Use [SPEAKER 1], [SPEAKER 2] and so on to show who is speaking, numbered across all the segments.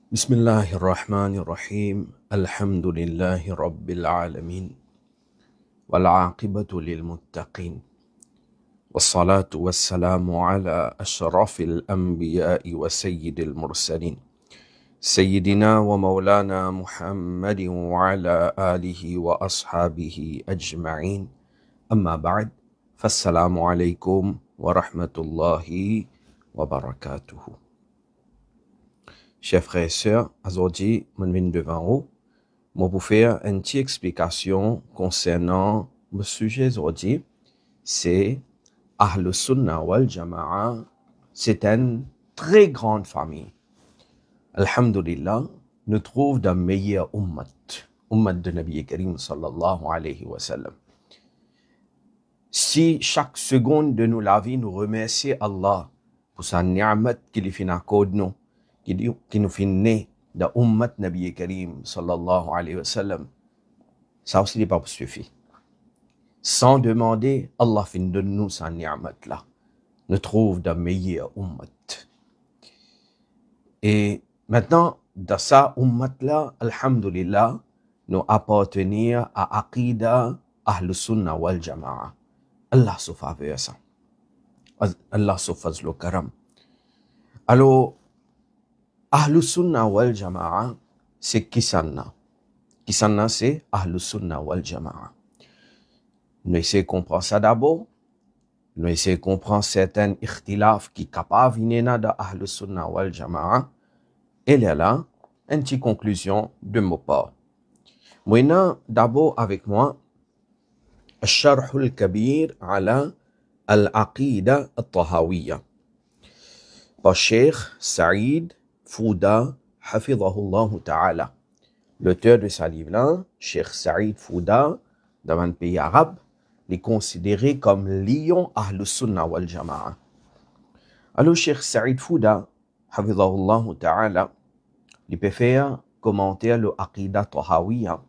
[SPEAKER 1] بسم الله الرحمن الرحيم الحمد لله رب العالمين والعاقبة للمتقين والصلاة والسلام على أشرف الأنبياء وسيد المرسلين سيدنا ومولانا محمد وعلى آله وأصحابه أجمعين أما بعد فالسلام عليكم ورحمة الله وبركاته. Chers frères et sœurs, aujourd'hui, je viens devant vous. Je vais vous faire une petite explication concernant le sujet aujourd'hui. C'est Ahl Sunnah wal Jama'a. C'est une très grande famille. Alhamdulillah, nous trouvons dans le meilleur ummat de Nabi Karim sallallahu alayhi wa sallam. Si chaque seconde de nos la vie nous remercie Allah pour sa ni'mat qu'il fait accorde nous, qui nous fait né de ummat Nabi Karim sallallahu alayhi wa sallam, ça aussi n'est pas suffit. Sans demander, Allah fait de nous sa ni'mat là, nous trouve de meilleurs ummat. Et maintenant, dans sa ummat là, alhamdulillah, nous appartenir à Aqida Ahl Sunnah wal Jama'a. Allah se faveur ça. Allah se fasse le karam. Alors, Ahl Sunnah wal Jama'a, c'est Kisanna. Kisanna, c'est Ahl Sunnah wal Jama'a. Nous essayons de comprendre ça d'abord. Nous essayons de comprendre certains ikhtilaf qui sont capables de venir de Ahl Sunnah wal Jama'a. Et là, une petite conclusion de mon part. Maintenant, d'abord avec moi, الشرح الكبير على العقيدة الطهاوية par Cheikh Saïd Fouda, Hafidhahullah Ta'ala. L'auteur de ce livre-là, Cheikh Saïd Fouda, dans un pays arabe, est considéré comme lion Ahl Sunnah wal Jama'a. Alors, Cheikh Saïd Fouda, Hafidhahullah Ta'ala, il peut faire commenter le Aqidah Tahawiyya.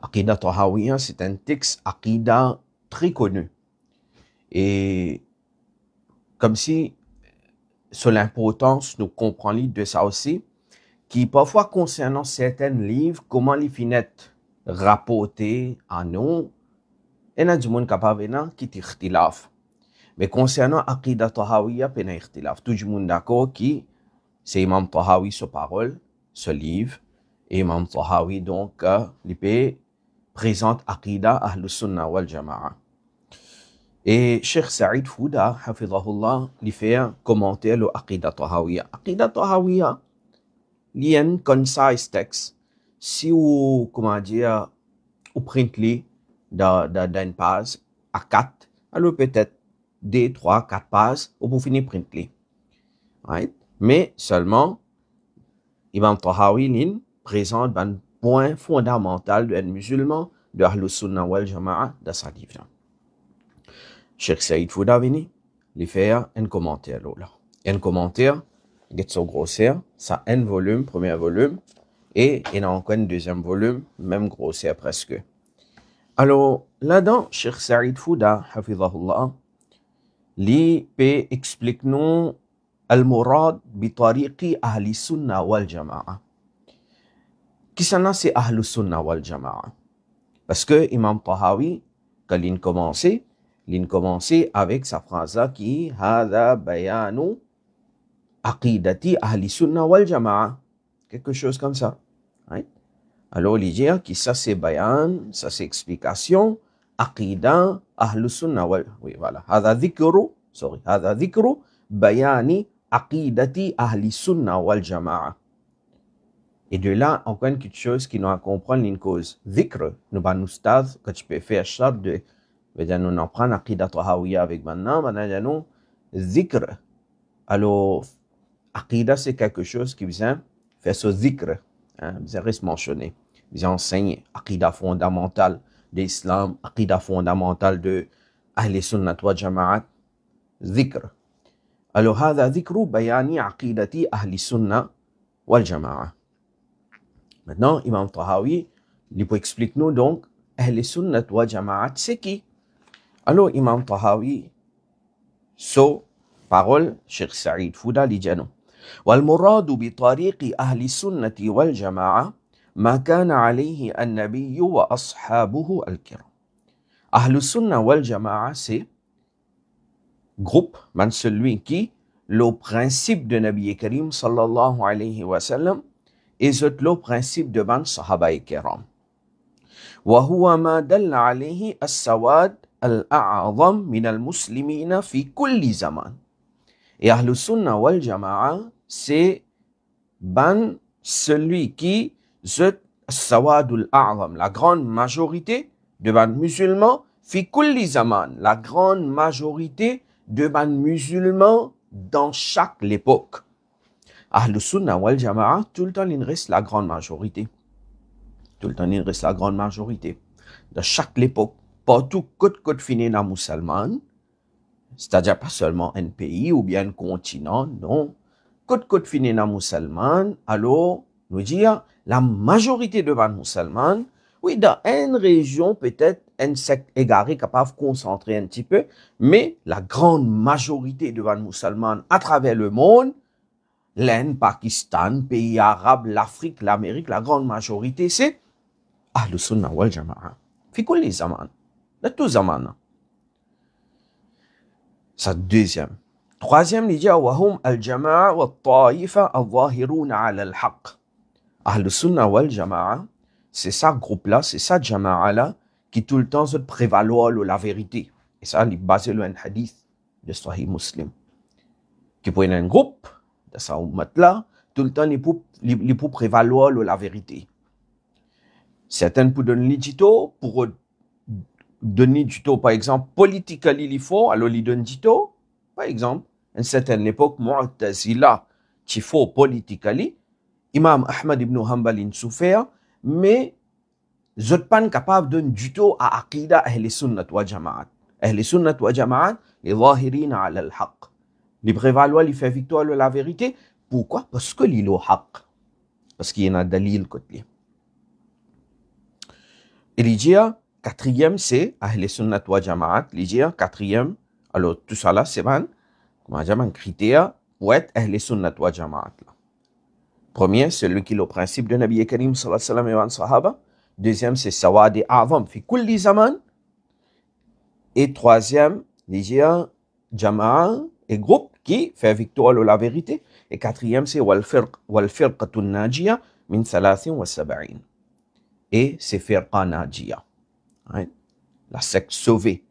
[SPEAKER 1] Aqidah Tahawiyya, c'est un texte Aqidah très connu. Et comme si, sur l'importance, nous comprenons de ça aussi, qui parfois concernant certains livres, comment les finettes rapporter à nous, et il y a du monde capable qui est ikhtilaf. Mais concernant Aqidah Tahawiyya, il y a ikhtilaf. Tout le monde d'accord qui c'est Imam Tahawi ce parole, ce livre, et Imam Tahawi donc, il peut présente Aqidah Ahl Sunnah wal Jama'a. Et Cheikh Saïd Fouda, Hafidhahullah, il fait commenter le Aqidah Tahawiyya. Aqidah Tahawiyya, il y a un concise texte. Si vous, comment dire, vous printez d'une page à 4, alors peut-être 2, 3, 4 pages, vous finissez printer. Right? Mais seulement, Imam Tahawi, il présente un point fondamental d'un musulman de Ahl Sunnah wal Jama'a dans sa livre. Cheikh Saïd Fouda vini, il fait un commentaire là. Un commentaire, il est so grossière, ça un volume, premier volume, et il y a encore un deuxième volume, même grossière presque. Alors, là-dedans, Cheikh Saïd Fouda, Hafidhahullah, il peut expliquer nous al-murad bi tariqi ahli sunnah wal jama'a. Qui s'en c'est Ahl Sunnah wal Jama'a? Parce que Imam Tahawi, quand il commençait avec sa phrase-là qui Hada bayanu aqidati Ahli Sunnah wal Jama'a. Quelque chose comme ça. Right? Alors, il dit que ça c'est bayan, ça c'est explication, aqida Ahl Sunnah wal. Oui, voilà. Hada dhikru bayani aqidati Ahli Sunnah wal Jama'a. Et de là, encore quelque chose qui nous a compris une cause. Dhikr, nous va nous stade, que tu peux faire charte de, nous en prendre Aqidah Tahawiyya avec maintenant, nous, dhikr. Alors, Aqidah, c'est quelque chose qui vient faire ce dhikr, vient reste mentionné, vient enseigner Aqidah fondamentale de l'islam, Aqidah fondamentale de Ahl Sunnah wal Jama'at, dhikr. Alors, هذا ذكر بيان عقيدة أهل السنة والجماعة. Maintenant, Imam Tahawi, il peut expliquer nous donc, Ahl Sunnah wal Jama'at, c'est qui? Alors, Imam Tahawi, parole, Cheikh Saïd Fouda, il dit non. والمراد بطريق أهل السنة والجماعة ما كان عليه النبي وأصحابه الكرام. أهل السنة والجماعة c'est groupe, man celui qui le principe de Nabi Karim sallallahu alayhi wa sallam et le principe de ban sahaba kiram. وهو ما دل عليه السواد الأعظم من المسلمين في كل زمان. Et Ahl Sunnah wal Jama'a, c'est ban celui qui zut sawadul a'zam, la grande majorité de ban musulmans, fi kulli zaman, la grande majorité de ban musulmans dans chaque époque. Ahl Sunnah wal Jama'a, tout le temps il reste la grande majorité. Tout le temps il reste la grande majorité. Dans chaque époque, partout côte fini na musulman, c'est-à-dire pas seulement un pays ou bien un continent, non. Côte fini na musulman, alors, nous dire, la majorité de ban musulmans, oui, dans une région, peut-être, un secte égaré capable de concentrer un petit peu, mais la grande majorité de ban musulmans à travers le monde, l'Inde, Pakistan, pays arabes, l'Afrique, l'Amérique, la grande majorité, c'est Ahl Sunnah wal Jama'a. Fi kulli zaman. De tout zaman. Ça, deuxième. Troisième, il dit وهم الجماعة والطائفة الظاهرون على الحق. Ahl Sunnah wal Jama'a, c'est ça groupe-là, c'est ça Jama'a-là, qui tout le temps se prévaloir la vérité. Et ça, il est basé sur un hadith de Sahih Muslim. Qui peut être un groupe de sa ummat-là, tout le temps, il peut prévaloir la vérité. Certains pour donner du taux, pour donner du taux, par exemple, politiquement, il faut, alors il donne du taux. Par exemple, à une certaine époque, Mu'tazila, il faut politiquement, Imam Ahmad ibn Hanbal in souffert, mais vous n'êtes pas capable de donner du taux à Aqida Ahl Sunnat wa Jama'at. Ahl Sunnat wa Jama'at, les zahirina ala al-haq. Les prévaloir, ils font victoire de la vérité. Pourquoi? Parce que l'île au haq. Parce qu'il y a un dalil côté. Et l'idée, quatrième, c'est Ahl Sunnat wa Jama'at. L'idée, quatrième, alors tout ça là, c'est un critère pour être Ahl Sunnat wa Jama'at. Premier, c'est celui qui est le principe de Nabi Karim sallallahu alayhi wa sallam et sahaba. Deuxième, c'est Sawadi A'zam fi kulli zaman. Et troisième, l'idée, Jama'a et groupe qui fait victoire de la vérité. Et quatrième, c'est Wal Firqatun Najiyah min 73. Et c'est Firqa Najiyah. La secte sauvée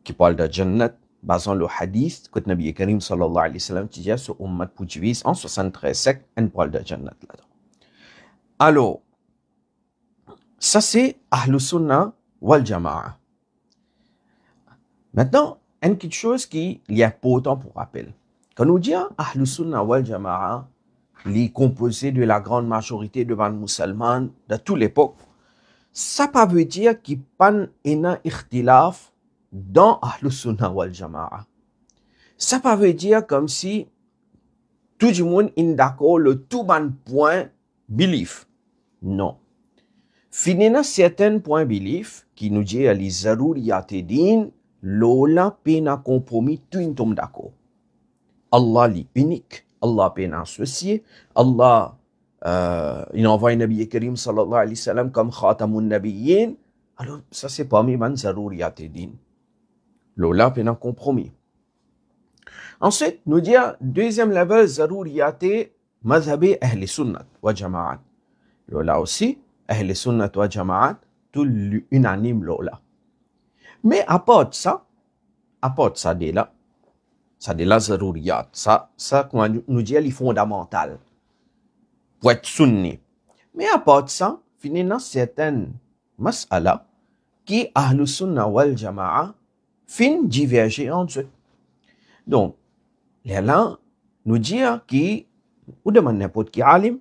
[SPEAKER 1] qui parle de Jannat, basant le hadith que Nabi Karim sallallahu alayhi wa sallam dit sur Ummat pour diviser en 73 sectes, on parle de Jannat là-dedans. Alors, ça c'est Ahl Sunnah wal Jama'a. Maintenant, une petite chose qui est important pour rappel. Quand nous disons Ahl Sunnah wal Jama'a, il est composé de la grande majorité de musulmans de toute l'époque, ça ne veut pas dire qu'il n'y a pas un ikhtilaf dans Ahl Sunnah wal Jama'a. Ça ne veut pas dire comme si tout le monde est d'accord le tout bon point belief. Non. Finina certains points belief qui nous dit les zaruriyat din, lola pena compromis tout un tom d'accord. Allah est unique, Allah pena associé, Allah il envoie un Nabi Karim sallallahu alayhi wa sallam comme khatamun nabiyyin. Alors ça c'est parmi les zaruriyat din. Lola pena compromis. Ensuite, nous dire deuxième level zaruriyat madhabi Ahl Sunnat wa Jama'at. Lola aussi Ahl Sunnat wa Jama'at tout l'unanime lola. Mais à part ça déjà, ça de la zaruriyat, ça comment nous dire les fondamentales pour être sunni. Mais à part ça, finalement certaines mas'ala qui Ahl Sunnah wal Jama'a fin diverger entre eux. Donc, là, nous dire qui, ou demande n'importe qui alim,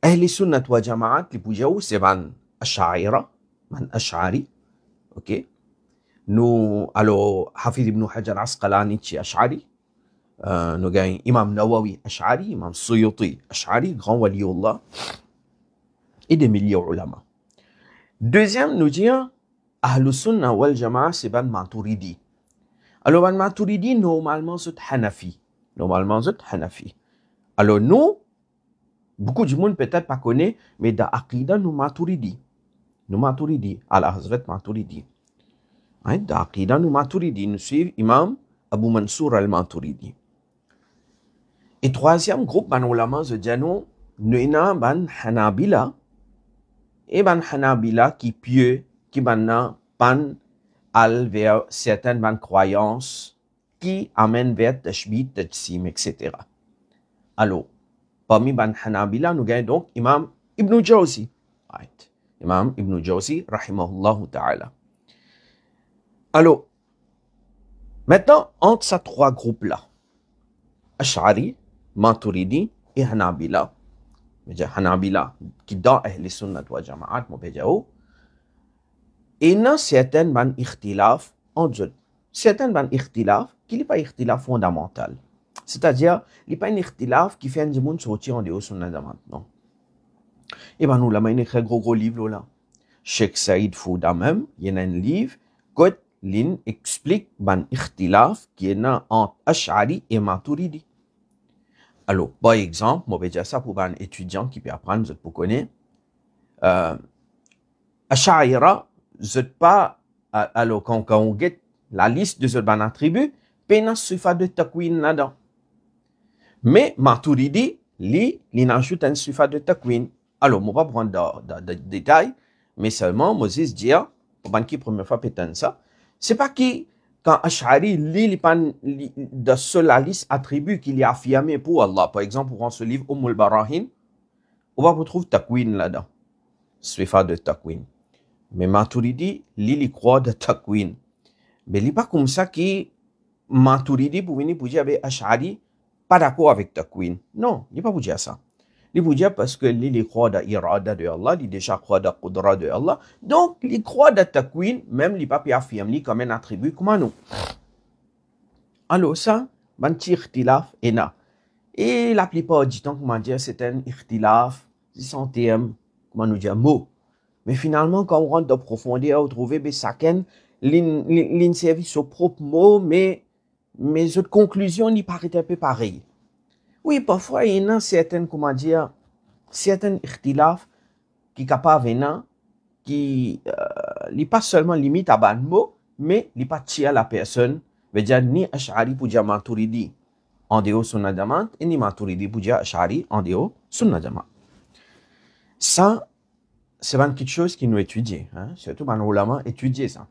[SPEAKER 1] Ahl Sunnah wa Jama'at, les poujaou, c'est man Ash'aira, man Ash'ari, ok? Nous, alors, Hafiz ibn Hajar Asqalani, c'est Ash'ari. Nous gagnons Imam Nawawi Ash'ari, Imam Suyuti Ash'ari, grand waliullah, et des milliers d'ulama. Deuxième, nous dire, Ahl Sunnah wal Jama'a, c'est ban Maturidi. Alors, ban Maturidi, normalement, c'est Hanafi. Normalement, c'est Hanafi. Alors, nous, beaucoup de monde peut-être pas connaît, mais dans Aqida, nous Maturidi. Nous Maturidi, Al-Hazrat Maturidi. Dans Aqida, nous Maturidi, nous suivons Imam Abu Mansour al-Maturidi. Et troisième groupe, ban ulama, je dis nous, ban Hanabila, et ban Hanabila qui pieux, qui ban vers certaines croyances qui amènent vers Tashbih, Tajsim, etc. Alors, parmi ban Hanabila, nous gagnons donc Imam Ibn Jawzi. Right. Imam Ibn Jawzi, rahimahullah ta'ala. Alors, maintenant, entre ces trois groupes-là, Ash'ari, Maturidi et Hanabila, Hanabila, qui dans Ahl Sunnat wa Jama'at, et il y a certaines ban ikhtilaf entre eux. Certaines ban ikhtilaf qui n'est pas ikhtilaf fondamental. C'est-à-dire, il n'y a pas un ikhtilaf qui fait un monde sortir en dehors Sunnat Jama'at, non. Et ben nous, là, il y a un très gros livre là. Sheikh Saïd Fouda même, il y a un livre, que l'in explique ban ikhtilaf qui est entre Ash'ari et Maturidi. Alors, par exemple, je vais dire ça pour un étudiant qui peut apprendre, je peux connaître. Ash'aira, je pas, alors quand on get la liste de ce ban attribut, peine sufa de takwin là-dedans. Mais Maturidi, il ajoute un sufa de takwin. Alors, je ne vais pas prendre de détails, mais seulement, Moses dit, pour ban qui première fois pétain ça, c'est pas qui, quand Ash'ari lit de seule liste attributs qu'il y a affirmé pour Allah. Par exemple, pour ce livre, Barahin, on va retrouver takwin là-dedans. Sufa de takwin. Mais Maturidi, il croit de takwin. Mais il n'est pas comme ça que Maturidi, pour venir pour dire avec Ash'ari, pas d'accord avec takwin. Non, il n'est pas pour dire ça. Il peut dire parce que il croit dans l'irada de Allah, il déjà croit dans le qudra de Allah. Donc, il croit dans takwin, même il pas affirmer comme un attribut comme nous. Alors ça, un petit ikhtilaf est là. Et la plupart du temps, comment dire, c'est un ikhtilaf, c'est centième, comment nous dire, mot. Mais finalement, quand on rentre dans profondeur, on trouve que chacun servi son propre mot, mais mes autres conclusions n'y paraissent un peu pareilles. Oui, parfois, il y a certaines, comment dire, certaines ikhtilaf qui sont capables de venir, qui n'est pas seulement limite à un mot, mais il n'est pas tiré à la personne. Veut dire, ni Ash'ari pour dire Maturidi en dehors Sunnah Jama'at, et ni Maturidi pour dire Ash'ari en dehors Sunnah Jama'at. Ça, c'est quelque chose qui nous étudie, hein? Surtout dans nos ulama étudier ça.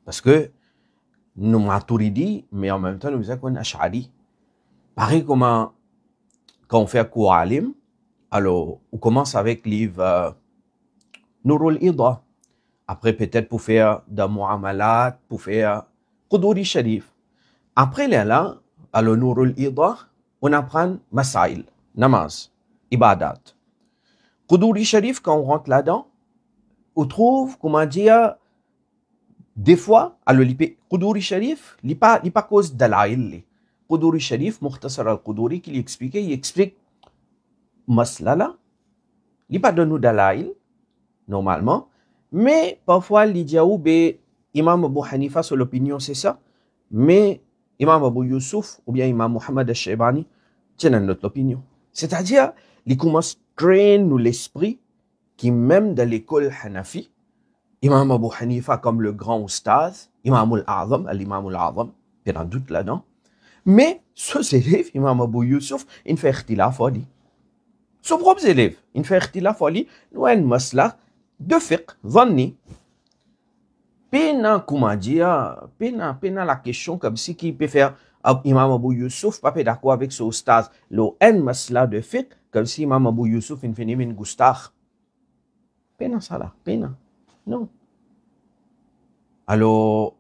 [SPEAKER 1] Parce que nous Maturidi, mais en même temps, nous avons Ash'ari. Pareil comme quand on fait un cours alim, alors on commence avec le livre Nurul Ida. Après, peut-être pour faire des muamalat, pour faire Quduri Sharif. Après là, alors Nurul Ida, on apprend Masail, namaz, ibadat. Quduri Sharif, quand on rentre là-dedans, on trouve, comment dire, des fois, alors Quduri Sharif, il n'est pas cause dalail. Quduri Sharif, Mukhtasar al-Quduri, qui il explique maslala. Il n'est pas de nous dalail, normalement, mais parfois, il dit Imam Abu Hanifa, sur l'opinion, c'est ça, mais Imam Abu Yusuf ou bien Imam Muhammad al-Shaybani, tiennent notre opinion. C'est-à-dire, il commence à traîner nous l'esprit qui, même dans l'école Hanafi, Imam Abu Hanifa comme le grand oustaz, Imam al-Azam, l'Imam al-Azam, il y a un doute là-dedans. Mais, ce élève, Imam Abu Yusuf, il fait ikhtilaf à lui. Son propre élève, il fait ikhtilaf à lui, nous avons un masla de fiqh, zanni. Pena, comment dire, pena la question comme si qui peut faire Imam Abu Yusuf, pas d'accord avec son oustaz, le un masla de fiqh, comme si Imam Abu Yusuf, il fait une goustach. Pena ça là, pena. Non. Alors,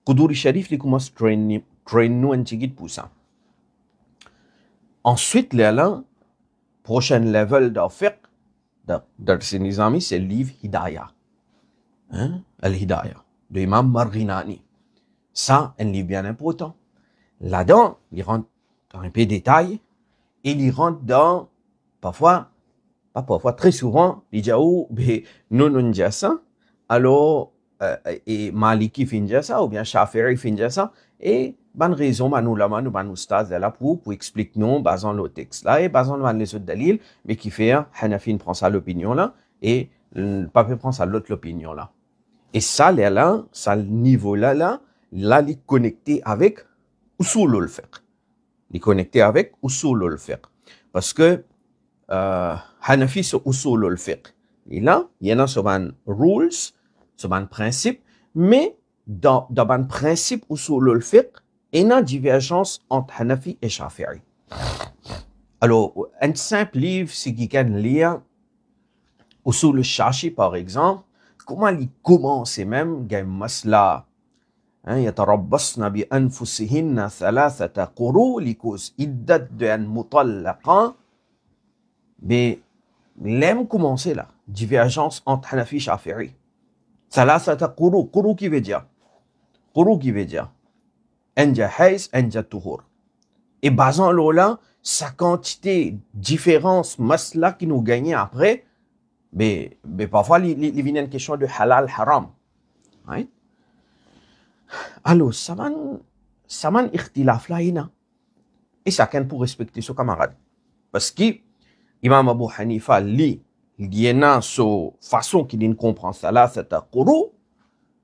[SPEAKER 1] Quduri Sharif, il commence à traîner nous un petit guide pour ça. Ensuite, là, prochain level de fiqh, de ces nizami, c'est le livre Hidayah. Hein? Al-Hidayah, de Imam Marghinani. Ça, un livre bien important. Là-dedans, il rentre dans un peu de détails, et il rentre dans, parfois, pas parfois, très souvent, il dit, oh, nous, nous disons ça. Alors, et Maliki finit ça, ou bien Shafi'i finit ça, et bonne raison, nous l'avons, nous stade là pour expliquer nous, basant le texte là, et basant les autres dalils, mais qui fait, Hanafi prend ça l'opinion là, et le pape prend ça l'autre l'opinion là. Et ça, là, ça, le niveau là, il est connecté avec usulul fiqh. Il est connecté avec usulul fiqh. Parce que, Hanafi, c'est usulul fiqh. Et là, il y en a sur un rules, sur un principe, mais dans un principe usulul fiqh, il y a une divergence entre Hanafi et Shafi'i. Alors, un simple livre, c'est qui can lire usulul shashi, par exemple, comment il commence même, il y a un masla, يتربصن بأنفسهن ثلاثة قروء لكوز إدت d'un مطلقة. Mais l'aime commencer là, divergence entre Hanafi et Shafi'i. ثلاثة قروء, قروء qui veut dire, قروء qui veut dire, Enja Hayz, Enja Tuhur. Et basant là, sa quantité, différence, masla qui nous gagne après, mais parfois, il vient une question de halal, haram. Right? Alors, ça m'a ikhtilaf là, et chacun pour respecter son camarade. Parce que Imam Abu Hanifa, lui, il y a une façon qu'il comprend ça, c'est un quru,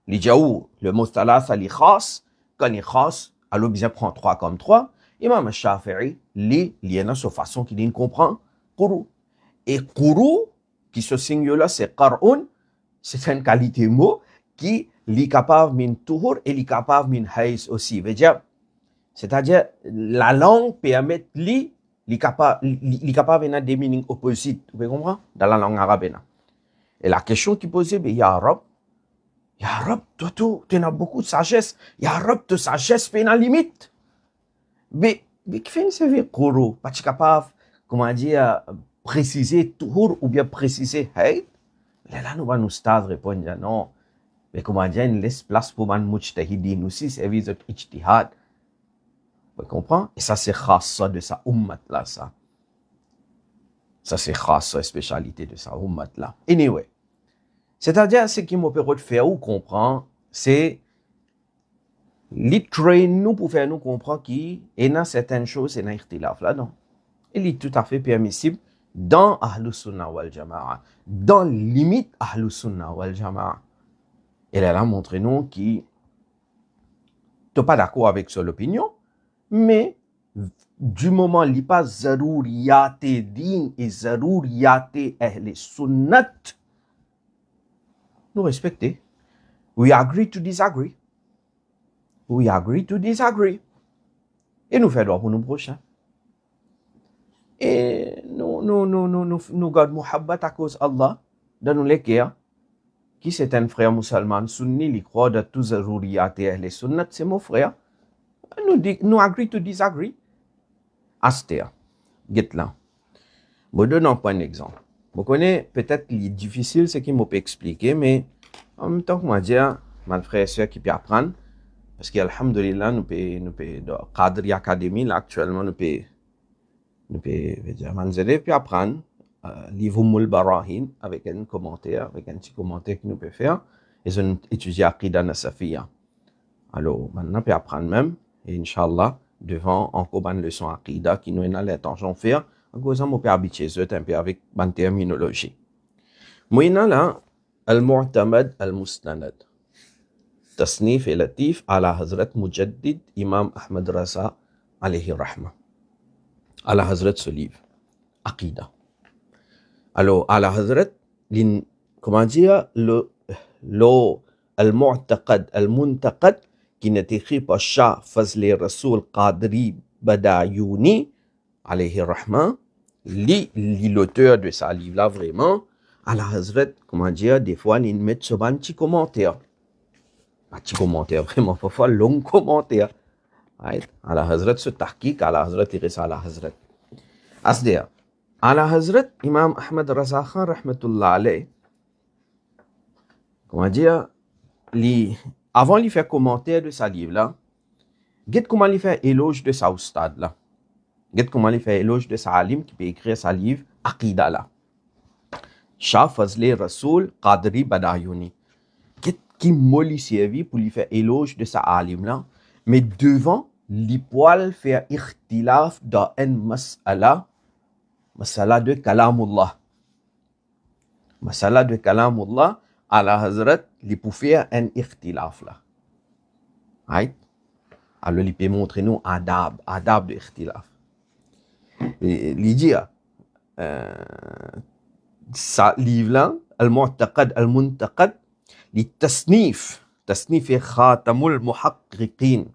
[SPEAKER 1] le mot thalatha, il khas, quand il khas, alors il prend 3 comme 3. Imam Shafi'i, lui, il y a une façon qu'il comprend quru. Et quru, qui se signe là, c'est qar'un, c'est une qualité mot qui est capable min tuhur et est capable min hayz aussi. C'est-à-dire, la langue permet lui, il est capable de des meanings opposites. Vous pouvez comprendre? Dans la langue arabe. Et la question qui posait, mais Ya Rab, toi, tu as beaucoup de sagesse. Ya Rab, de sagesse, fait une limite. Mais qui fait une sévère quru? Pas capable, comment dire, préciser tuhur ou bien préciser hayz? Là, nous allons nous répondre, non. Mais comment dire, il laisse place pour man mujtahidin aussi, service de ijtihad. Vous comprenez? Et ça, c'est khassa de sa ummat là, ça. Ça, c'est khassa, spécialité de sa ummat là. Anyway. C'est-à-dire, ce qui m'opère de faire ou comprendre, c'est train nous pour faire nous comprendre qu'il y a certaines choses, c'est un ikhtilaf là-dedans. Il est tout à fait permissible dans Ahlus Sunnah wal Jama'a, dans limite Ahlus Sunnah wal Jama'a. Elle a montré nous qui n'es pas d'accord avec son opinion, mais du moment où il n'y a pas zarouriyate din et zarouriyate ahl sunnat, nous respectons. We agree to disagree. We agree to disagree. Et nous faisons droit pour nous prochains. Et nous gardons muhabbat à cause d'Allah dans nos lecteurs. Qui c'est un frère musulman sunni, il croit de tous zarouriyat et ahl sunnat, c'est mon frère. Nous agree to disagree. Astéa, get là. Je donne un exemple. Je connais peut-être qu'il est difficile ce qu'il m'a expliqué, mais en même temps que moi dire, mon frère et soeur qui peut apprendre, parce qu'alhamdulillah, nous peut dans Qadri Academy, là, actuellement, nous peut dire, mes élèves peuvent apprendre, livre Moul Barahin, avec un commentaire, avec un petit commentaire que nous peut faire, et ont étudié Aqida Nasafiya. Alors, maintenant, peut apprendre même, et Inch'Allah, devant encore une leçon Aqida qui nous a l'intention de faire, en cause on peut habituer un peu avec une terminologie. Moi, là, Al-Mu'tamad Al-Mustanad. Tasnif et latif ala Hazrat Mujaddid Imam Ahmad Raza alayhi rahma. Ala Hazrat ce livre. Aqida. Alors, ala Hazrat, comment dire, Al-Mu'taqad, Al-Muntaqad, qui n'est écrit par Shah Fazli Rasoul Qadri Badayouni, alayhi rahma, l'auteur de ce livre-là, vraiment, à la Hazrat, comment dire, des fois, il met sur un petit commentaire. Un petit commentaire, vraiment, parfois, long commentaire. Right? À la Hazrat, ce tahqiq, à la Hazrat, il reste à la Hazrat. Asdea, à la Hazrat, Imam Ahmad Raza Khan, rahmatullah alayh, comment dire, avant de faire commentaire de ce livre-là, regarde comment il fait éloge de sa oustad là. Regarde comment il fait éloge de sa alim qui peut écrire sa livre Aqida là. Shah Fazli Rasoul Qadri Badayouni. qui molli servi pour lui faire éloge de sa alim là, mais devant li poil faire ikhtilaf dans une masala de kalamullah. Masala de kalamullah, ala Hazrat, li pour faire un ikhtilaf là. Right? Alors, il peut montrer nous adab de ikhtilaf. Il dit, ça livre là, al-mu'taqad, al-muntaqad, للتصنيف تصنيف خاتم المحققين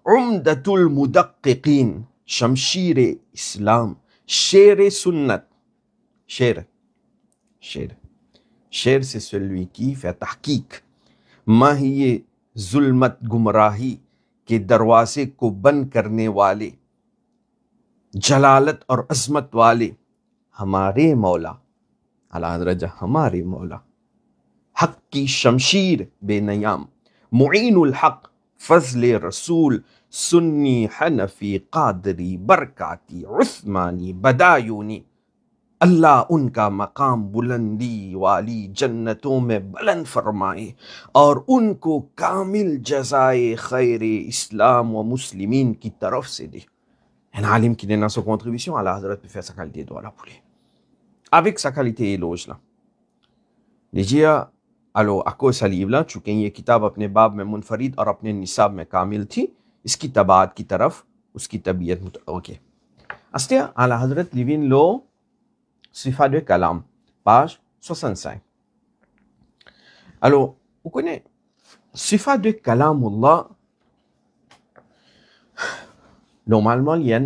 [SPEAKER 1] عمدة المدققين شمشير إسلام شير سنة شير c'est celui qui fait tahqiq माहिए जुल्मत गुमराही के दरवाजे को बंद करने वाले जलालत और अजमत वाले हमारे मौला अला हज़रत हमारे मौला हक की शमशीर बेनयाम मुईनुल हक फजल रसूल सुन्नी हनफी कादरी बरकाती उस्मानी बदायूनी अल्लाह उनका मकाम बुलंदी वाली जन्नतों में बुलंद फरमाए और उनको कामिल जज़ाए खैर इस्लाम व मुस्लिमीन की तरफ से दे. Un alim qui donne sa contribution à la Hazrat peut faire sa qualité de la poulet. Avec sa qualité éloge là. Les dire, alors à cause de ce livre là, tu connais kitab apne bab में मुनफरिद और अपने निसाब में कामिल थी, इसकी तबाद की तरफ उसकी तबीयत ओके. अस्तिया आला हजरत लिविन लो Sifa de Kalam, page 65. Alors, vous connaissez, Sifa de Kalamullah, normalement, il y a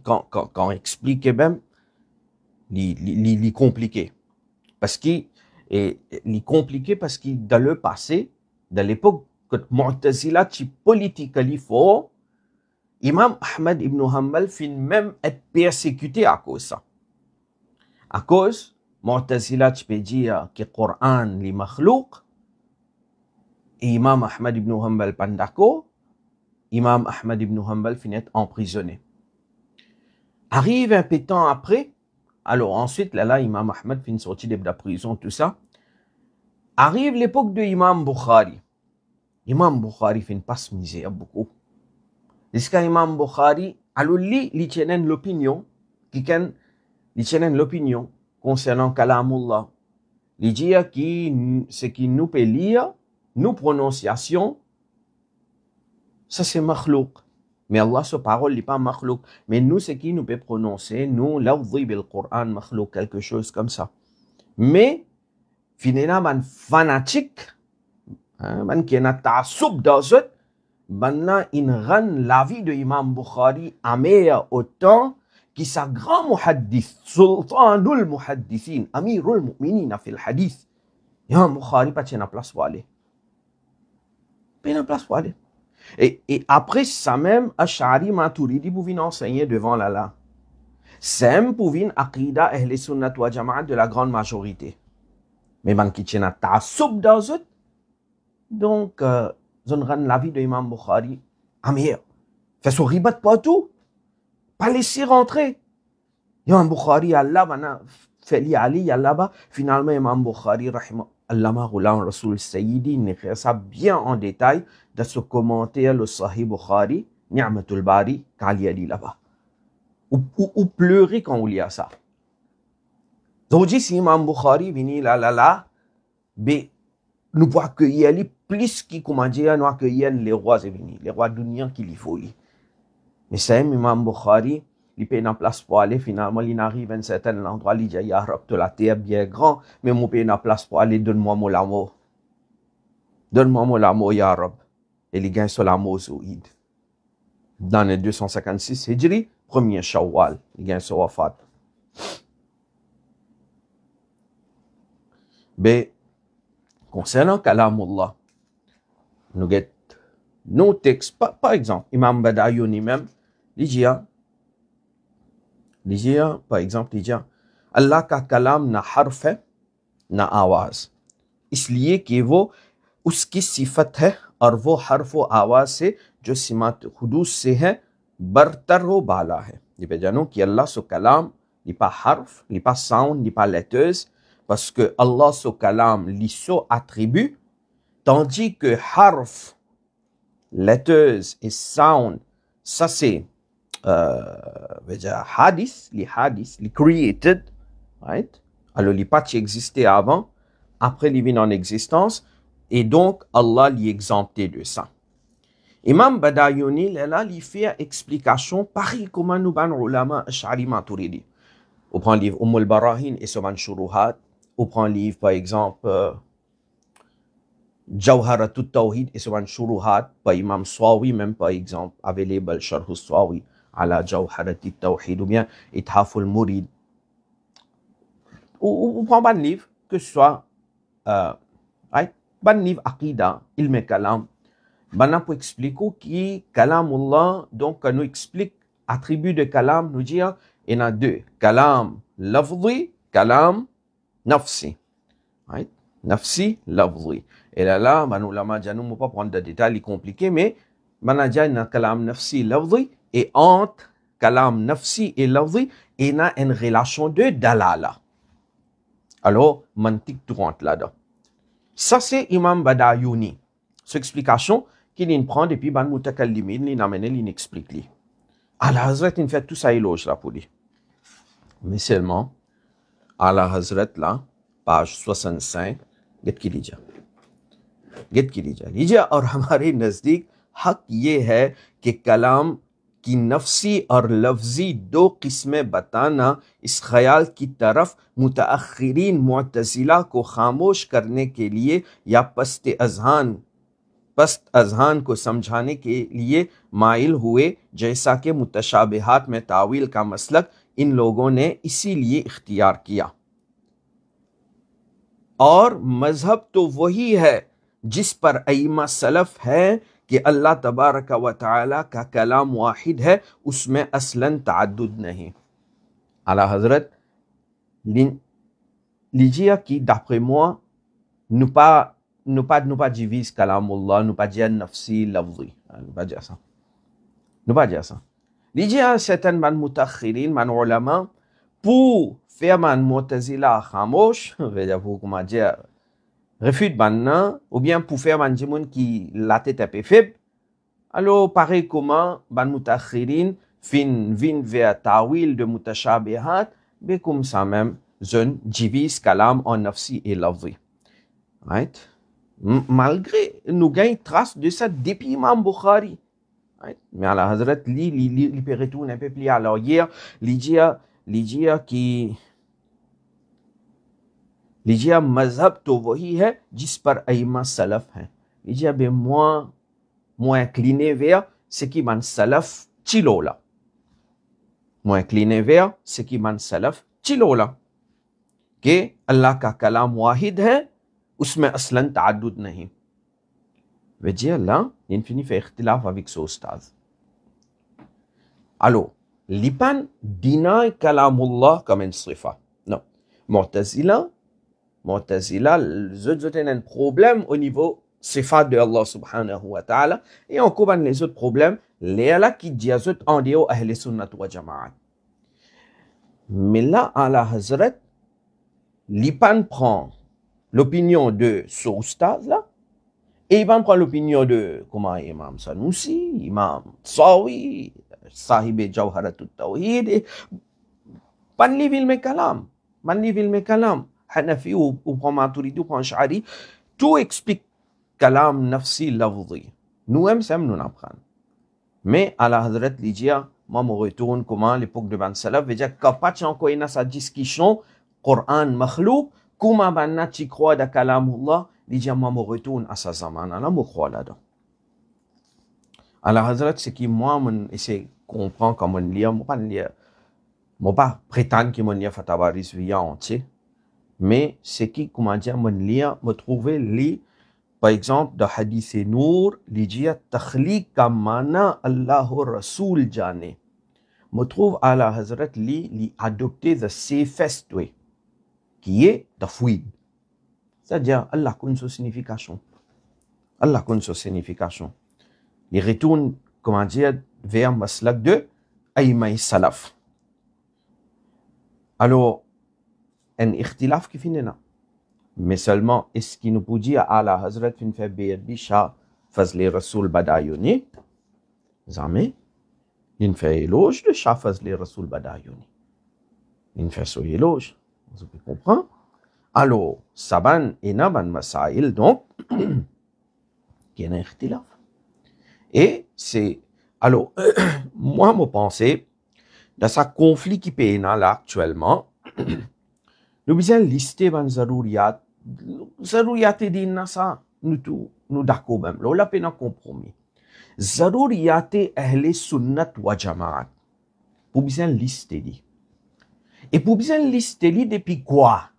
[SPEAKER 1] quand on explique même, il est compliqué. Parce qu'il est compliqué parce que dans le passé, dans l'époque que Mu'tazila, qui politiquement fort, Imam Ahmad ibn Hanbal finit même être persécuté à cause de ça. À cause, Mu'tazila tu peux dire que le Coran est makhlouq, et Imam Ahmad ibn Hanbal pas d'accord, Imam Ahmad ibn Hanbal finit emprisonné. Arrive un peu de temps après, alors ensuite, là, Imam Ahmad finit sorti de la prison, tout ça. Arrive l'époque de Imam Bukhari. Imam Bukhari finit pas se miser beaucoup. Jusqu'à Imam Bukhari, alors il tient l'opinion, il tient l'opinion concernant Kalamullah. Il dit que ce qui nous peut lire, nos prononciations, ça c'est makhlouq. Mais Allah, sa parole n'est pas makhlouq. Mais nous, ce qui nous peut prononcer, nous, l'awdi bil Qur'an makhlouq, quelque chose comme ça. Mais, finalement, man fanatique, man qui est un ta'assoub d'azot, man il rend la vie de Imam Bukhari amère autant qui sa grand muhaddith, sultanul muhaddithin, amirul mu'minina fil hadith. Imam Bukhari pas tient la place pour aller. Pas la place pour aller. Et après ça même, Ash'ari Maturidi pouvait enseigner devant l'Allah. Sem pouvait aqida ahl sunnat wa jama'at de la grande majorité. Mais man qui tient la ta'assoub d'azot, donc, on rend la vie de Imam Bukhari amère. Fait son ribat partout. Pas laisser rentrer. Imam Bukhari, Allah, fait Ali, Allah, finalement, Imam Bukhari, rahimah, Allama Ghulam Rasul Sayyidi, il écrit ça bien en détail dans ce commentaire, le Sahih Bukhari, Ni'matul Bari, qu'Ali a dit là-bas. Ou pleurer quand on lit ça. Donc, si Imam Bukhari vient là, nous pouvons accueillir lui plus qu'il, comment dire, nous accueillir les rois venus, les rois d'Union qui lui faut. Mais c'est Imam Bukhari, il paye une place pour aller, finalement, il arrive à un certain endroit, il dit, Ya Rab, la terre bien grand, mais moi, paye une place pour aller, donne-moi mon amour. Donne-moi mon amour, Ya Rab. Et il gagne sur l'amour Zouid. Dans le 256 Hijri, 1er Shawwal, il gagne sur Wafat. Mais, concernant Kalamullah, nous avons nos textes, par exemple, Imam Badayouni même, il dit, par exemple, il dit, Allah ka kalam na harf hai, na आवाज, इसलिए कि वो उसकी सिफत है और वो हर्फ व आवाज से जो सिमात खुदूस से है बरतर हो बाला है. Il peut dire कि Allah son kalam n'est pas harf, n'est pas sound, n'est pas laiteuse, parce que Allah son kalam, li so attribut, Tandis que harf, letters et sound, ça c'est hadith, les created, right? Alors les pas qui existaient avant, après ils viennent en existence, et donc Allah l'y exempté de ça. Imam Badayouni, là, il fait explication pareil comment nous ban ulama Ash'ari Maturidi. On prend le livre al-Barahin et Soman Shuruhat, on prend le livre par exemple Jawharatut Tawhid et Soman Shuruhat par Imam Swawi, même par exemple available Sharh Swawi ala Jawharatut Tawhid ou bien Ithaful Murid. On prend un livre que ce soit un livre Aqida, Ilm Kalam. Maintenant, pour expliquer qui Kalamullah, donc, nous explique attribut de Kalam, nous dire, il y en a deux. Kalam lafzi, Kalam nafsi. Right? Nafsi, lafzi. Et là, nous ne pouvons pas prendre de détails compliqués, mais il y a Kalam nafsi, lafzi, et entre Kalam nafsi et lafzi, il y a une relation de dalala. Alors, mantik tout rentre là-dedans. Ça, c'est Imam Badayouni. Cette explication, qu'il prend depuis ban mutakallimin, il amène, il explique lui. Allah Hazrat, il fait tout ça éloge là pour lui. Mais seulement, Allah Hazrat là, page 65, qu'est-ce qu'il dit? Qu'est-ce qu'il dit? Il dit, और हमारे नजदीक हक ये है कि कलाम की नफसी और लफ्जी दो किस्में बताना इस ख्याल की तरफ मुतअखिरीन मुअतज़िला को खामोश करने के लिए या पस्त अज़हान को समझाने के लिए माइल हुए, जैसा कि मुतशाबिहात में तावील का मसलक इन लोगों ने इसीलिए इख्तियार किया। और मजहब तो वही है जिस पर अइमा सलफ है कि अल्लाह तबारक व तआला का कलाम वाहिद है, उसमें असलन तअद्दुद नहीं। आला हजरत लीजिए कि d'après moi, nous pas divise kalamullah, nous pas dire nafsi lafzi, nous pas dire ça. Nous pas dire ça. लीजिए certains man mutakhirin, man ulama, pour faire man mu'tazila khamosh, veut dire pour comment dire refute banna, ou bien pour faire man jimoun qui la tête un peu faible. Alors pareil comment man mutakhirin vin vers tawil de mutashabihat, mais comme ça même, zone divise kalam en nafsi et lafzi. Right? Malgré nous gagnons trace de ça depuis Imam Bukhari. Right? Mais Allah Hazrat li peut retourner un peu plus à l'arrière, li dire qui लीजिए मजहब तो वही है जिस पर अइमा सलफ हैं. लीजिए ben moi incliné vers ce qui man salaf chilola. Moi incliné vers ce qui man salaf chilola. कि अल्लाह का कलाम वाहिद है, उसमें असलन ताद्दुद नहीं. वजह अल्लाह इनफिनी fait इख्तिलाफ avec son ustaz. Alors, lipan deny kalamullah comme une sifa. Non. Mu'tazila, les autres ont un problème au niveau sifat de Allah subhanahu wa ta'ala, et on couvre les autres problèmes, les là qui disent en dehors ahl sunnat wa jama'at. Mais là, Allah Hazrat, l'Ipan prend l'opinion de son ustaz là, et il prend l'opinion de comment Imam Sanusi, Imam Sawi, Sahib Jawharatut Tawhid, et Panlivil me kalam, Hanafi ou prend Maturidi ou prend Ash'ari, tout explique kalam nafsi lafzi. Nous-mêmes, nous n'apprendre. Mais Allah Hazrat lui dit, moi me retourne comment l'époque de Ban Salaf, veut dire qu'à pas encore une sa discussion, Coran makhlouk, comment banna tu crois de kalamullah, lui dit moi me retourne à sa zaman, là me crois là-dedans. Allah Hazrat, c'est qui moi essaie comprendre comment lire, moi pas prétendre que mon lire Fatawaris via entier, mais c'est qui comment dire mon lire me trouver li par exemple dans hadith Nour, li dit takhliq ka mana Allah Rasul jane. Me trouve Allah Hazrat li adopter the safest way, qui est tafwid. C'est-à-dire Allah connaît sa signification. Allah connaît sa signification. Il retourne, comment dire, vers maslak de Aïmaï Salaf. Alors, un ikhtilaf qui finit là. Mais seulement, est-ce qu'il nous peut dire, à la Hazrat fin fait birdi, Shah Fazli Rasoul Badayuni, Zame, il fait éloge de Shah Fazli Rasoul Badayuni. Il fait son éloge. Vous pouvez comprendre? Alors, Saban et Naban Masail, donc, il y a un ikhtilaf. Et c'est, alors, moi, je pense, dans ce conflit qui est là actuellement, nous devons lister les zarouriyat. Zarouriyat est dit, ça, nous d'accord même. Là, on a un compromis. Zarouriyat est ahle sunnat wa jama'at. Pour bien lister. Et pour bien lister depuis quoi?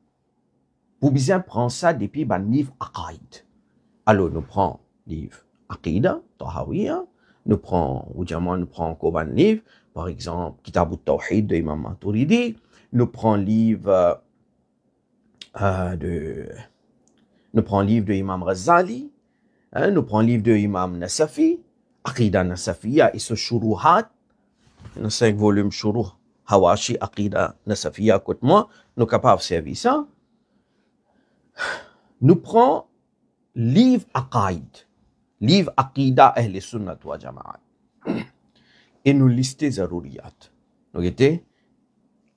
[SPEAKER 1] Pour bien prendre ça depuis le livre Aqaid. Alors, nous prenons le livre Aqida, Tahawiyya, nous prenons encore un livre, par exemple, Kitab al-Tawhid de Imam Maturidi, nous prenons le livre de Imam Ghazali, nous prenons le livre de Imam Nasafi, Aqida Nasafiyya et ce Shuruhat, 5 volumes Shuruh, Hawashi, Aqida Nasafiyya, écoute-moi, nous sommes capables de servir ça. Nous prenons livre Aqaid, livre Aqida Ahl Sunnat wa Jama'at, et nous listons Zarouriyat. Nous avons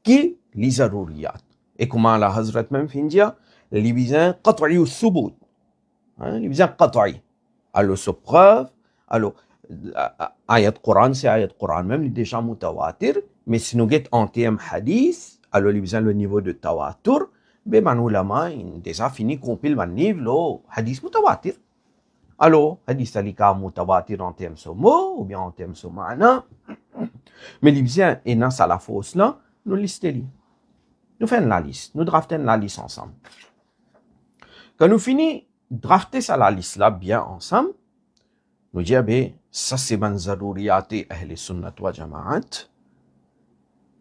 [SPEAKER 1] qui les Zarouriyat. Et comment la Hazrat même finit, les bizarres qat'i ou subut. Les bizarres qat'i. Alors, ce preuve, alors, ayat Quran, c'est ayat Quran, même déjà mutawatir, mais si nous avons en termes hadith, alors les bizarres le niveau de tawatur, ben, man ulama, il déjà fini compile le niveau, hadith mutawatir. Alors, hadith alika mutawatir en termes de mots, ou bien en termes de ma'na. Mais les bizarres, et dans la fausse là, nous listons. Nous faisons la liste, nous draftons la liste ensemble. Quand nous finissons de drafter la liste là bien ensemble, nous disons, ben, ça c'est ban zarouriyati ahl sunnat wa jama'at.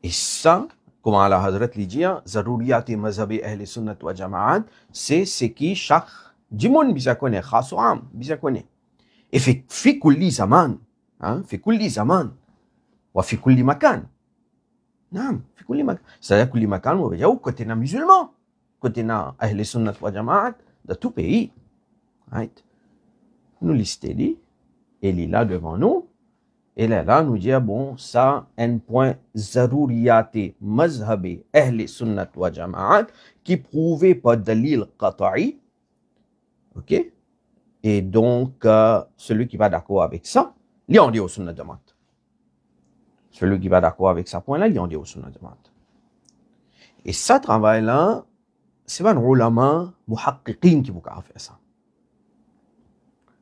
[SPEAKER 1] Et ça, comme Allah Hazrat lui dit, zarouriyati mazhabi ahl sunnat wa jama'at, c'est ce qui chaque dimoun bisa connaît, khas ou am, bisa connaît. Et fi kulli zaman, fi kulli zaman, wa fi kulli makan. Non, c'est-à-dire que les makans, on va dire, côté na musulman, côté na ahl sunnat wa jama'at, de tout pays. Right? Nous listons, et il est là devant nous, et là, nous dit, bon, ça, un point zarouriyati mazhabi ahl sunnat wa jama'at, qui prouvait par dalil qata'i, ok? Et donc, celui qui va d'accord avec ça, il en dit au sunnat jama'at. Celui qui va d'accord avec ça point-là, il en dit au sunnat jama'at. Et ça, travail-là, c'est pas un ulama muhaqqiqin qui vous a fait ça.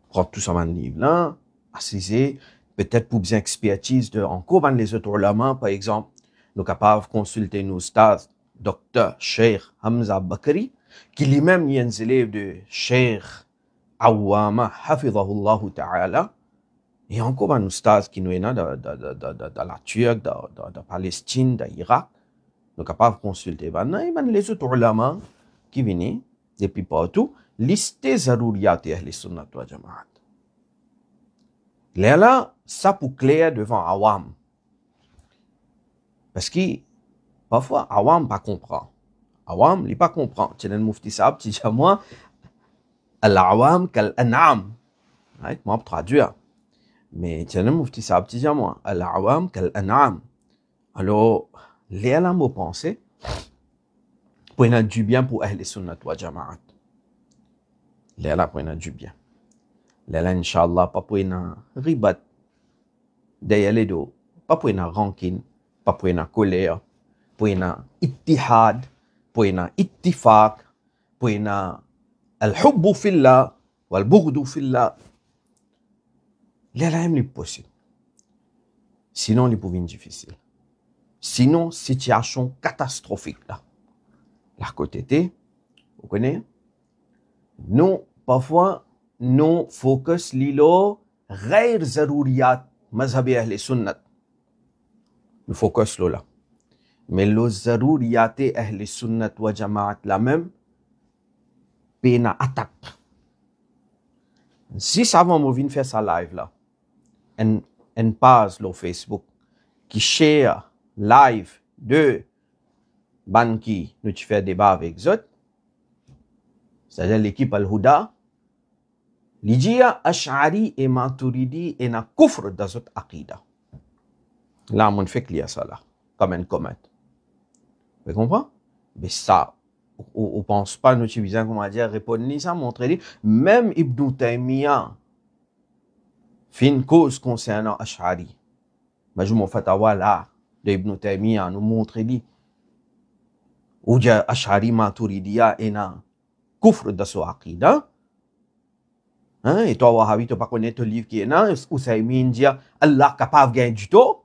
[SPEAKER 1] Prendre tout ça dans le livre-là, assiser, peut-être pour bien expertise de encore dans les autres ulama, par exemple, nous sommes capables de consulter nos stars, Dr. Cheikh Hamza Bakri, qui lui-même est un élève de Cheikh Awama, hafidhahullah ta'ala, et encore dans nos stars qui nous est dans la Turquie, dans la Palestine, dans l'Irak. Nous sommes capables de consulter les autres ulama qui viennent depuis partout, lister zarouriyati ahl sunnat wa jama'at. Là, ça pour clair devant Awam. Parce que parfois, Awam pas comprend. Awam, il pas comprend. C'est un mufti sahab qui dit à moi, Al-Awam kal-an'am. Moi, je traduire. Mais c'est un mufti sahab qui dit à moi, Al-Awam kal-an'am. Alors, là, je pense, pour y du bien pour Ahl Sunnat wa Jama'at. Là, pour y du bien. Là, Inch'Allah, pas pour y ribat, d'ailleurs les deux, pas pour y rancune, pas pour y colère, pour y ittihad, pour y ittifaq, pour y al-hubbu fillah, wal-bughdu fillah. Là, il est possible. Sinon, il peut être difficile. Sinon, situation catastrophique là. La côté, vous connaissez? Nous, parfois, nous focus lilo غير ضروريات مذهب أهل sunnat. Nous focus là. Mais les ضروريات أهل sunnat wa jama'at la même, pena attaque. Si ça va me venir faire ça live là, une page sur Facebook qui share live de ban qui nous fait débat avec eux, c'est-à-dire l'équipe Al-Huda, l'idea Ash'ari et Maturidi et na kufr dans cette aqida. Là, on fait qu'il y a ça là, comme un comète. Vous comprenez? Mais ça, on pense pas, nous, comment dire, répondre ça, montrer, même Ibn Taymiyyah, fait une cause concernant Ash'ari. Mais je m'en fatawa là, de Ibn Taymiyyah, nous montre, où il y a Ash'ari Maturidiya et na kufr dans son aqida. Hein? Et toi, Wahhabi, tu ne connais pas le livre qui est là, où ça dit Allah capable de gagner du tout.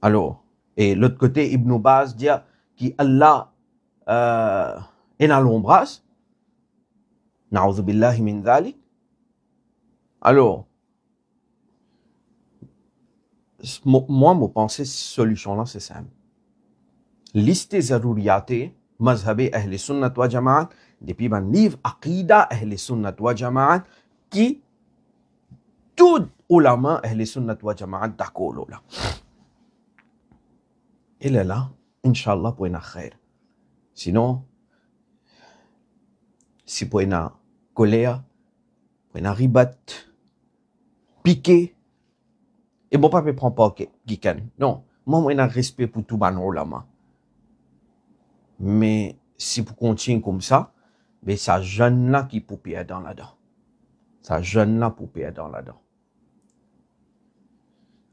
[SPEAKER 1] Alors, et l'autre côté, Ibn Baz dit qu'Allah est dans l'ombrage. Na'udhu billahi min dhalik. Alors, moi, je pense que cette solution-là, c'est simple. Liste zaruriyate, mazhabi ahl sunnat wa jama'at, depuis un livre Aqida ahl sunnat wa jama'at, qui tout ulama ahl sunnat wa jama'at d'accord là. Il est là, Inch'Allah, pour une khair. Sinon, si pour une colère, pour une ribat, piqué, et bon, pas me prendre pas Gikan. Non, moi, j'ai un respect pour tout le ulama. Mais si vous continuez comme ça, mais ça jeune là qui peut perdre dans là-dedans. Ça jeune là pour perdre dans là-dedans.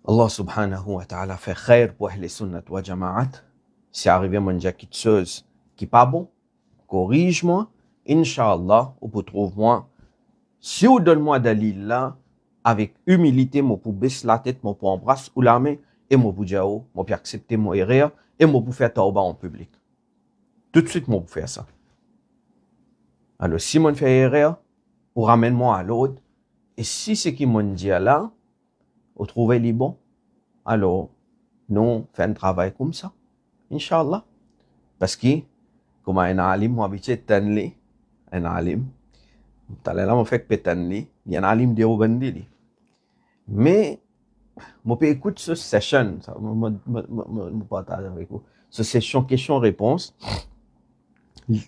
[SPEAKER 1] Allah subhanahu wa ta'ala fait khair pour les sunnat wa jama'at. Si arrivé mon dire quelque chose qui pas bon, corrige-moi. Inch'Allah, ou pour trouver moi. Si vous donne-moi dalil là, avec humilité, moi pour baisser la tête, moi pour embrasser ou la main, et moi pour dire, moi pour accepter mon erreur, et moi pour faire tauba en public. Tout de suite, moi pour faire ça. Alors, si moi fait erreur, ou ramène-moi à l'autre, et si ce qui m'a dit là, vous trouvez les bons, alors, nous faisons un travail comme ça, Inch'Allah. Parce que, comme un alim, moi, habitué de un alim, là, on fait que il y a un alim de Obandili. Mais, je peux écouter ce session, ça, je partage avec vous, ce session question-réponse.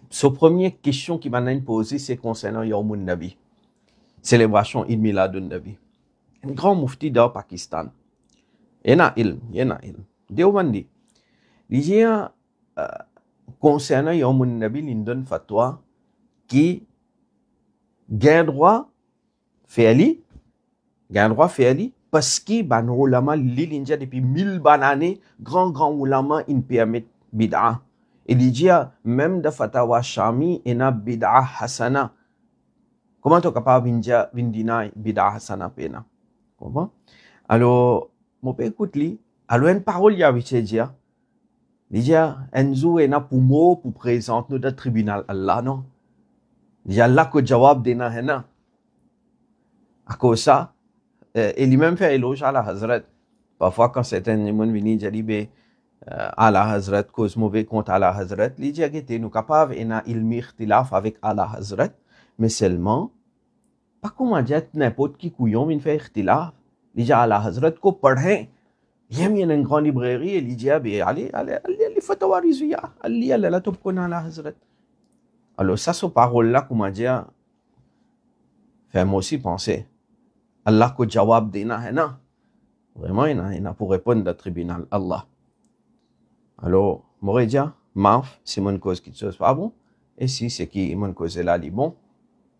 [SPEAKER 1] Ce première question qui m'a posée, c'est concernant Yawmun Nabi, célébration Eid Miladun Nabi. Un grand mufti dans Pakistan. Yena ilm. Deobandi. Il dit, concernant Yawmun Nabi, il donne fatwa qui gagne droit fait parce que ban ulama l'ilindja depuis 1000 années, grand ulama in permet bid'a. Il dit, même de fatwa shami, il y a bid'a hasana. Comment tu es capable de dire bid'a hasana pena? Comment? Alors, mon père écoute lui. Alors, une parole, il y a dire. Il dit, enzo est là pour moi, pour présenter nous dans le tribunal Allah, non? Il y a là que jawab dena hena. À cause ça, il lui même fait éloge à la Hazrat. Parfois, quand certains gens viennent dire, à la Hazrat, cause mauvais contre à la Hazrat, il dit, que nous capables, et na ilmi ikhtilaf avec à la Hazrat, mais seulement, pas comment dire, n'importe qui couillon vient faire ikhtilaf. Il dit à la Hazrat, qu'on pardon. Il y a une grande librairie, il dit, allez, fatwa rizuya, allez, la top qu'on a la Hazrat. Alors, ça, ce parole-là, comment dire, fait moi aussi penser. Allah ko jawab dena hai na. Vraiment, il y a pour répondre au tribunal Allah. Alors, moi, je maf, c'est mon cause qui ne pas bon. Et si c'est qui mon cause là, il bon.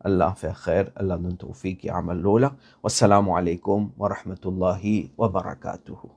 [SPEAKER 1] Allah fait khair, Allah donne tawfiq et amal lola. Wassalamu alaikum wa rahmatullahi wa barakatuhu.